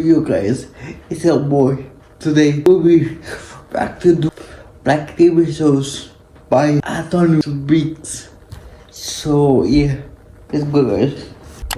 You guys, it's your boy. Today we'll be back to do black TV shows by Anthony Beats. So yeah, let's go guys.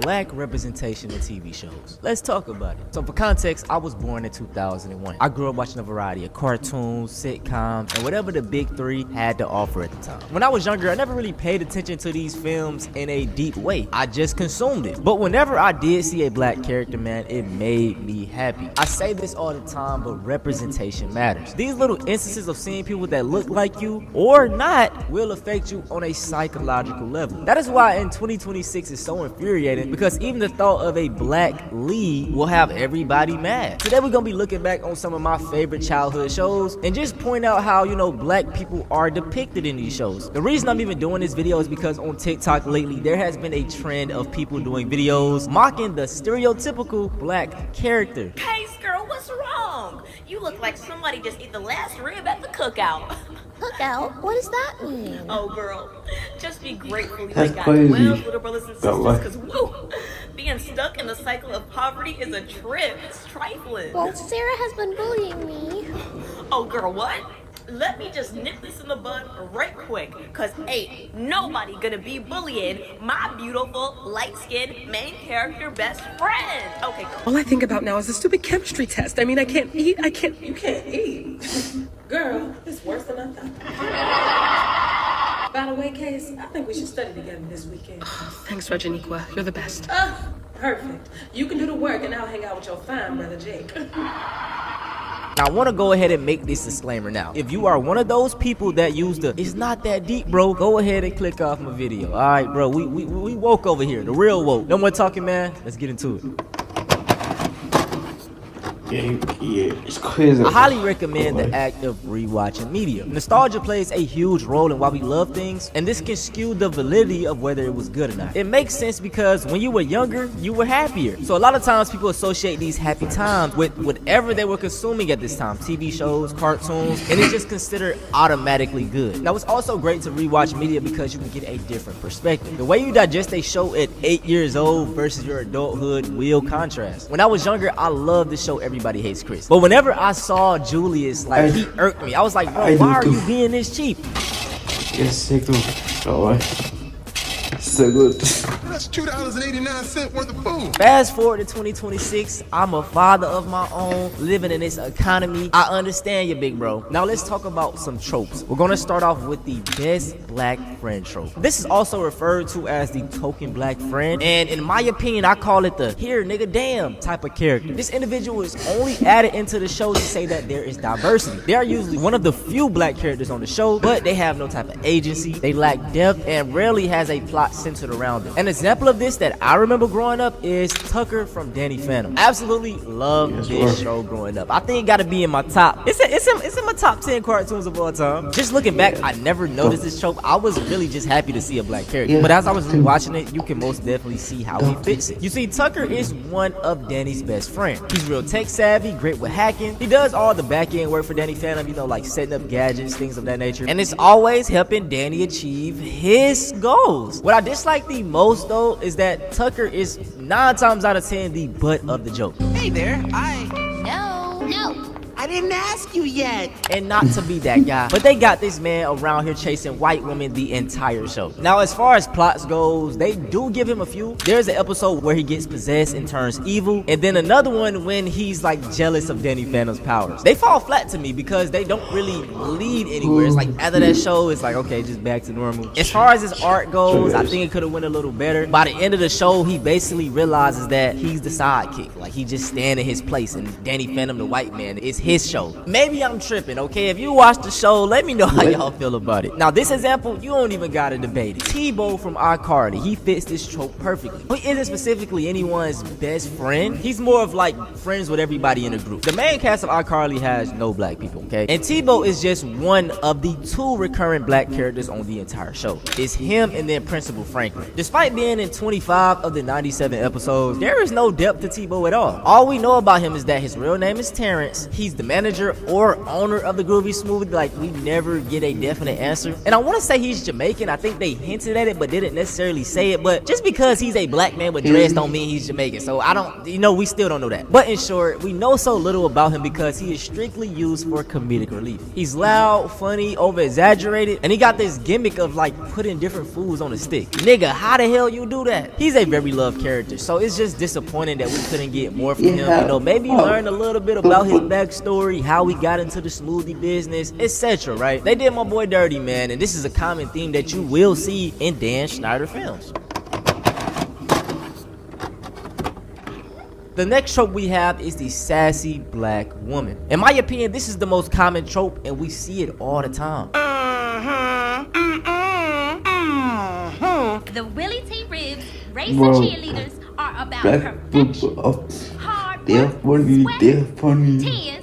Black representation in TV shows. Let's talk about it. So for context, I was born in 2001. I grew up watching a variety of cartoons, sitcoms, and whatever the big three had to offer at the time. When I was younger, I never really paid attention to these films in a deep way. I just consumed it. But whenever I did see a black character, man, it made me happy. I say this all the time, but representation matters. These little instances of seeing people that look like you or not will affect you on a psychological level. That is why in 2026 it's so infuriating, because even the thought of a black lead will have everybody mad. Today we're gonna be looking back on some of my favorite childhood shows and just point out how, black people are depicted in these shows. The reason I'm even doing this video is because on TikTok lately there has been a trend of people doing videos mocking the stereotypical black character. Hey girl, what's wrong? You look like somebody just ate the last rib at the cookout. Cookout? What does that mean? Oh girl, just be grateful you That's ain't got crazy. 12 little brothers and sisters, because woo, being stuck in the cycle of poverty is a trip. It's trifling. Well, Sarah has been bullying me. Oh girl, what? Let me just nip this in the bud right quick, cause ain't nobody gonna be bullying my beautiful, light-skinned main character best friend. Okay, girl. All I think about now is the stupid chemistry test. I mean, I can't eat. You can't eat. Girl, it's worse than I thought. By the way, Case, I think we should study together this weekend. Oh, thanks, Reginiqua. You're the best. Perfect. You can do the work and I'll hang out with your fine brother, Jake. Now I want to go ahead and make this disclaimer now. If you are one of those people that use the "it's not that deep, bro," go ahead and click off my video. All right, bro, we woke over here, the real woke. No more talking, man. Let's get into it. Yeah, it's crazy. I highly recommend the act of rewatching media. Nostalgia plays a huge role in why we love things, and this can skew the validity of whether it was good or not. It makes sense because when you were younger, you were happier. So a lot of times people associate these happy times with whatever they were consuming at this time, TV shows, cartoons, and it's just considered automatically good. Now it's also great to rewatch media because you can get a different perspective. The way you digest a show at 8 years old versus your adulthood will contrast. When I was younger, I loved the show Everybody Hates Chris. But whenever I saw Julius, he irked me. I was like, bro, why are you being this cheap? Yes, sick too. Alright. So good. That's $2.89 worth of food. Fast forward to 2026, I'm a father of my own, living in this economy. I understand you, big bro. Now let's talk about some tropes. We're gonna start off with the best black friend trope. This is also referred to as the token black friend, and in my opinion, I call it the here nigga damn type of character. This individual is only added into the show to say that there is diversity. They are usually one of the few black characters on the show, but they have no type of agency, they lack depth, and rarely has a plot centered around them. An example of this that I remember growing up is Tucker from Danny Phantom. Absolutely loved this show growing up. I think it gotta be in my top. It's in my top 10 cartoons of all time. Just looking back, I never noticed this trope. I was really just happy to see a black character. But as I was rewatching it, you can most definitely see how he fits it. You see, Tucker is one of Danny's best friends. He's real tech savvy, great with hacking. He does all the back end work for Danny Phantom, like setting up gadgets, things of that nature. And it's always helping Danny achieve his goals. What I dislike the most though is that Tucker is 9 times out of 10 the butt of the joke. Hey there, No. I didn't ask you yet. And not to be that guy, but they got this man around here chasing white women the entire show. Now as far as plots goes, they do give him a few. There's an episode where he gets possessed and turns evil, and then another one when he's jealous of Danny Phantom's powers. They fall flat to me because they don't really lead anywhere. It's after that show, it's okay, just back to normal. As far as his art goes, I think it could have went a little better. By the end of the show, he basically realizes that he's the sidekick. He just stand in his place, and Danny Phantom, the white man, is his show. Maybe I'm tripping, okay? If you watch the show, let me know how y'all feel about it. Now, this example, you don't even gotta debate it. T-Bo from iCarly, he fits this trope perfectly. He isn't specifically anyone's best friend. He's more of friends with everybody in the group. The main cast of iCarly has no black people, okay? And T-Bo is just one of the 2 recurring black characters on the entire show. It's him and then Principal Franklin. Despite being in 25 of the 97 episodes, there is no depth to T-Bo at all. All we know about him is that his real name is Terrence. He's the the manager or owner of the Groovy Smoothie. Like, we never get a definite answer. And I want to say he's Jamaican. I think they hinted at it, but didn't necessarily say it. But just because he's a black man with dreads don't mean he's Jamaican. So I don't, we still don't know that. But in short, we know so little about him because he is strictly used for comedic relief. He's loud, funny, over exaggerated, and he got this gimmick of like putting different foods on a stick. Nigga, how the hell you do that? He's a very loved character, so it's just disappointing that we couldn't get more from him. Maybe learn a little bit about his backstory, how he got into the smoothie business, etc. Right? They did my boy dirty, man, and this is a common theme that you will see in Dan Schneider films. The next trope we have is the sassy black woman. In my opinion, this is the most common trope, and we see it all the time. The Willie T. Ribs race cheerleaders are about perfection, hard work, sweat, tears.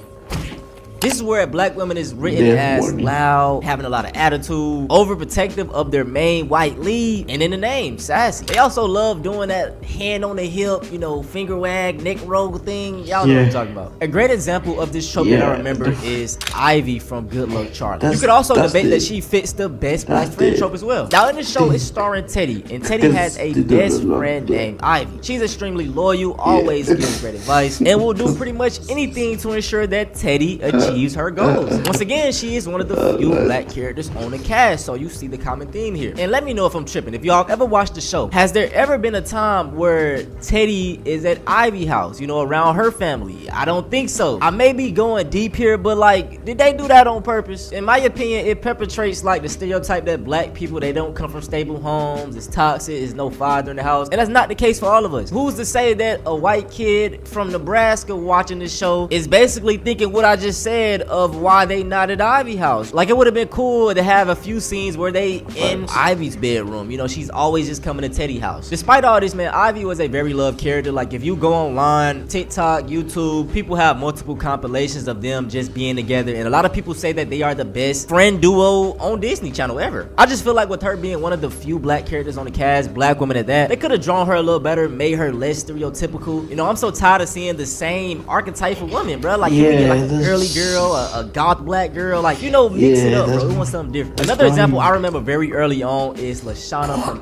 This is where black women is written as loud, having a lot of attitude, overprotective of their main white lead, and in the name, sassy. They also love doing that hand on the hip, finger wag, neck roll thing. Y'all know what I'm talking about. A great example of this trope that I remember is Ivy from Good Luck Charlie. You could also debate that she fits the best black friend trope as well. Now in the show, it's starring Teddy, and Teddy has a best friend named Ivy. She's extremely loyal, always gives great advice, and will do pretty much anything to ensure that Teddy achieves her goals. Once again, she is one of the few black characters on the cast, so you see the common theme here. And let me know if I'm tripping. If y'all ever watched the show, has there ever been a time where Teddy is at Ivy house, around her family? I don't think so. I may be going deep here, but like, did they do that on purpose? In my opinion, it perpetrates like the stereotype that black people, they don't come from stable homes, it's toxic, there's no father in the house, and that's not the case for all of us. Who's to say that a white kid from Nebraska watching this show is basically thinking what I just said of why they not at Ivy house? Like, it would have been cool to have a few scenes where they in Ivy's bedroom. She's always just coming to Teddy house. Despite all this, man, Ivy was a very loved character. Like, if you go online, TikTok, YouTube, people have multiple compilations of them just being together, and a lot of people say that they are the best friend duo on Disney Channel ever. I just feel like with her being one of the few black characters on the cast, black woman at that, they could have drawn her a little better, made her less stereotypical. I'm so tired of seeing the same archetype of woman, bro. Like, you get like a girly girl, a goth black girl, like, mix it up, bro. We want something different. Another example I remember very early on is Lashana from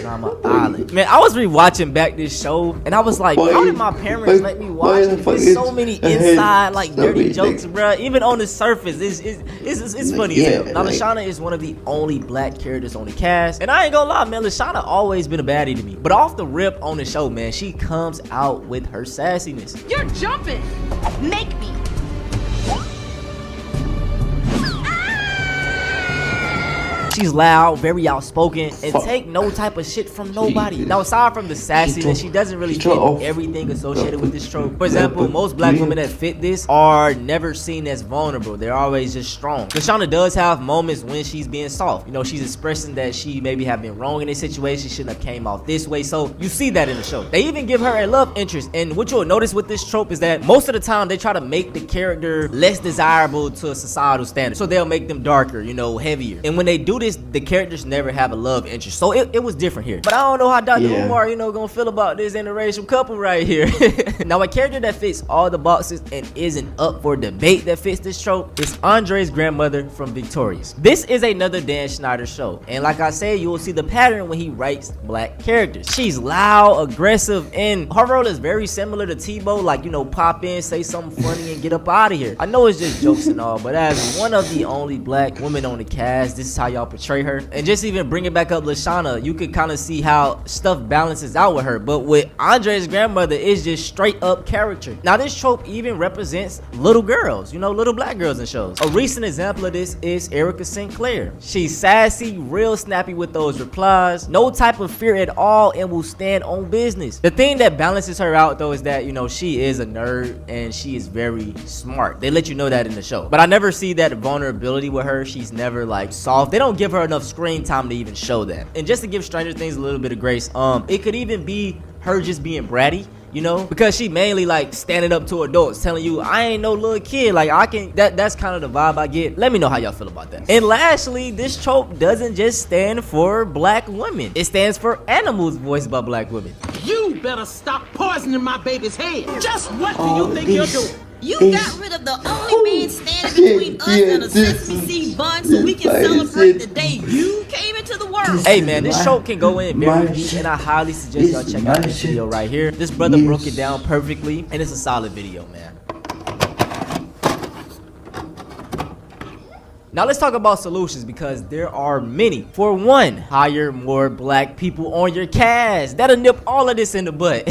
Drama Island. Man, I was rewatching back this show, and I was like, how did my parents let me watch this? There's so many inside, like, dirty jokes, bro. Even on the surface, it's funny as hell. Now, Lashana is one of the only black characters on the cast, and I ain't gonna lie, man, Lashana always been a baddie to me. But off the rip on the show, man, she comes out with her sassiness. You're jumping. Make me. She's loud, very outspoken, and take no type of shit from nobody. Now, aside from the sassiness, she doesn't really fit everything associated with this trope. For example, most black women that fit this are never seen as vulnerable. They're always just strong. Lashana does have moments when she's being soft. She's expressing that she maybe have been wrong in this situation, shouldn't have came out this way. So you see that in the show. They even give her a love interest. And what you'll notice with this trope is that most of the time they try to make the character less desirable to a societal standard. So they'll make them darker, heavier. And when they do this, the characters never have a love interest, so it was different here. But I don't know how Dr. Umar, gonna feel about this interracial couple right here. Now, a character that fits all the boxes and isn't up for debate that fits this trope is Andre's grandmother from Victorious. This is another Dan Schneider show, and like I said, you will see the pattern when he writes black characters. She's loud, aggressive, and her role is very similar to Tebow, like, pop in, say something funny, and get up out of here. I know it's just jokes and all, but as one of the only black women on the cast, this is how y'all portray her. And just even bringing back up Lashana, you could kind of see how stuff balances out with her. But with Andre's grandmother, it's just straight up character. Now, this trope even represents little girls, little black girls in shows. A recent example of this is Erica Sinclair. She's sassy, real snappy with those replies, no type of fear at all, and will stand on business. The thing that balances her out, though, is that, she is a nerd and she is very smart. They let you know that in the show. But I never see that vulnerability with her. She's never like soft. They don't give her enough screen time to even show that. And just to give Stranger Things a little bit of grace, it could even be her just being bratty, because she mainly like standing up to adults, telling you I ain't no little kid, like I can, that's kind of the vibe I get. Let me know how y'all feel about that. And lastly, this trope doesn't just stand for black women, it stands for animals voiced by black women. You better stop poisoning my baby's head. Just what do you think you're doing? You It's- got rid of the only man standing between us and a sesame seed bun so we can celebrate the day you came into the world. Hey man, this show can go in very my deep, shit. and I highly suggest y'all This check out my this shit. video right here. This brother Yes. broke it down perfectly, and it's a solid video, man. Now let's talk about solutions, because there are many. For one, hire more black people on your cast. That'll nip all of this in the butt.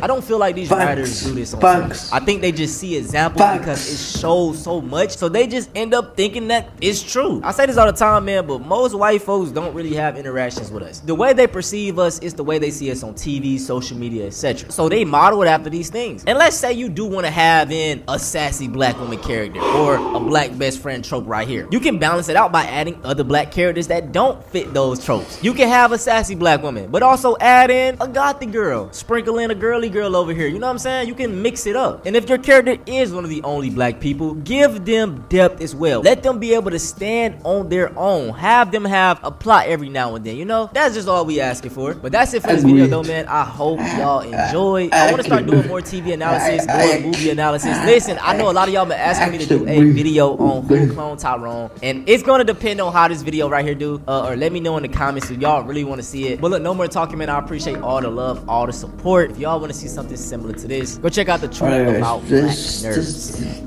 I don't feel like these Facts. writers do this on Facts. purpose. I think they just see examples Facts. because it shows so much, so they just end up thinking that it's true. I say this all the time, man, but most white folks don't really have interactions with us. The way they perceive us is the way they see us on TV, social media, etc. So they model it after these things. And let's say you do want to have in a sassy black woman character or a black best friend trope right here. You can balance it out by adding other black characters that don't fit those tropes. You can have a sassy black woman, but also add in a gothy girl. Sprinkle in a girly girl over here. You know what I'm saying? You can mix it up. And if your character is one of the only black people, give them depth as well. Let them be able to stand on their own. Have them have a plot every now and then, you know? That's just all we asking for. But that's it for this video though, man. I hope y'all enjoyed. I want to start doing more TV analysis, more movie analysis. Listen, I know a lot of y'all been asking me to do a video on Who Cloned Tyrone, and it's gonna depend on how this video right here do, or let me know in the comments if y'all really want to see it. But look, no more talking, man. I appreciate all the love, all the support. If y'all want to see something similar to this, go check out the truth about black nerds.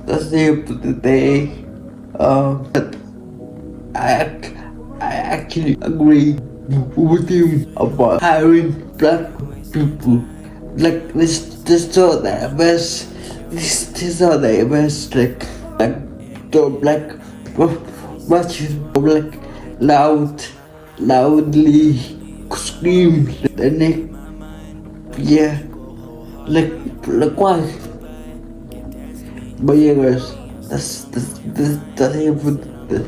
That's it for today. But I actually agree with him about hiring black people. Like this are the best. These are the best. Like the black. Watch like loudly scream the neck. Yeah, like why? But yeah, guys, that's it for the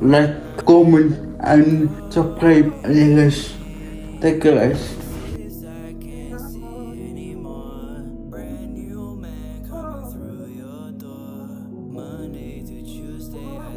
like, comment and subscribe. And yeah, guys, thank you guys. Monday to Tuesday, I